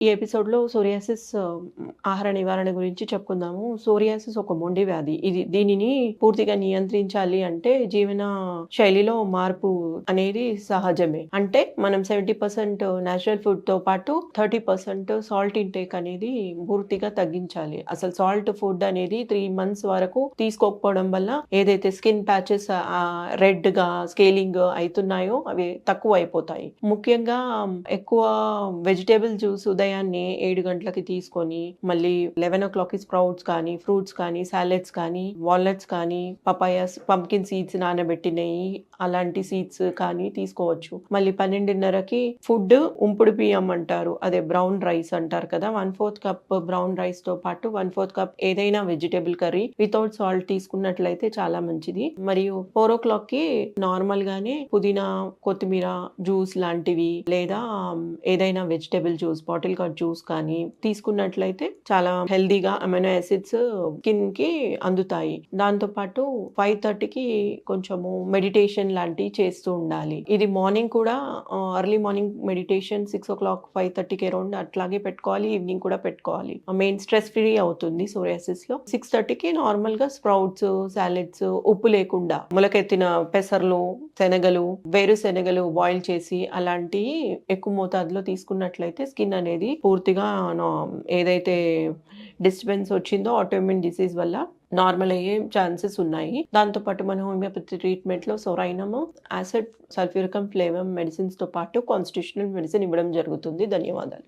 ఈ ఎపిసోడ్‌లో సోరియాసిస్ ఆహార నివారణ గురించి చెప్పుకుందాము. సోరియాసిస్ ఒక మొండి వ్యాధి. దీనిని పూర్తిగా నియంత్రించాలి అంటే జీవన శైలిలో మార్పు అనేది సహజమే. అంటే మనం 70% నేచురల్ ఫుడ్‌తో పాటు 30% సాల్ట్ ఇంటేక్ అనేది పూర్తిగా తగ్గించాలి. అసలు సాల్ట్ ఫుడ్ అనేది 3 మంత్స్ వరకు తీసుకోకపోవడం వల్ల ఏదైతే స్కిన్ ప్యాచెస్ రెడ్‌గా స్కేలింగ్ అయితున్నాయో అవి తక్కువైపోతాయి. ముఖ్యంగా ఎక్కువ వెజిటబుల్ జ్యూస్ ఉదయాన్నే 7 గంటలకి తీసుకొని, మళ్ళీ 11:00కి స్ప్రౌట్స్ కానీ, ఫ్రూట్స్ కానీ, సాలడ్స్ కానీ, వాల్‌నట్స్ కానీ, పపాయాస్, పంప్కిన్ సీడ్స్ నానబెట్టినయి అలాంటి సీడ్స్ కానీ తీసుకోవచ్చు. మళ్ళీ 12:30కి ఫుడ్ ఉంపుడు బియ్యం అంటారు. అదే బ్రౌన్ రైస్ అంటారు కదా! 1/4 కప్ బ్రౌన్ రైస్‌తో పాటు 1/4 కప్ ఏదైనా వెజిటబుల్ కర్రీ వితౌట్ సాల్ట్ తీసుకున్నట్లయితే చాలా మంచిది. మరియు 4:00కి నార్మల్‌గానే పుదీనా, కొత్తిమీర జ్యూస్ లాంటివి లేదా ఏదైనా vegetable juice, bottle cut juice కానీ తీసుకున్నట్లయితే చాలా హెల్తీగా అమైనో యాసిడ్స్ స్కిన్‌కి అందుతాయి. దాంతో పాటు 5:30కి కొంచెము మెడిటేషన్ లాంటివి చేస్తూ ఉండాలి. ఇది మార్నింగ్ కూడా ఎర్లీ మార్నింగ్ మెడిటేషన్ 6:00, 5:30కి అరౌండ్ అట్లాగే పెట్టుకోవాలి. ఈవినింగ్ కూడా పెట్టుకోవాలి. మెయిన్ స్ట్రెస్ ఫ్రీ అవుతుంది సోరియాసిస్‌లో. 6:30కి నార్మల్‌గా స్ప్రౌట్స్, సాలడ్స్ ఉప్పు లేకుండా మొలకెత్తిన పెసర్లు, శనగలు, వేరుశెనగలు బాయిల్ చేసి అలాంటివి ఎక్కువ మోతాదులో తీసుకున్నట్లయితే స్కిన్ అనేది పూర్తిగా ఏదైతే డిస్టర్బెన్స్ వచ్చిందో ఆటోఇమ్యూన్ డిసీజ్ వల్ల నార్మల్ అయ్యే ఛాన్సెస్ ఉన్నాయి. దాంతో పాటు మన హోమియోపతి ట్రీట్మెంట్‌లో సొరైనము, యాసిడ్, సల్ఫ్యూరికమ్, ఫ్లేవమ్ మెడిసిన్స్‌తో పాటు కాన్స్టిట్యూషనల్ మెడిసిన్ ఇవ్వడం జరుగుతుంది. ధన్యవాదాలు.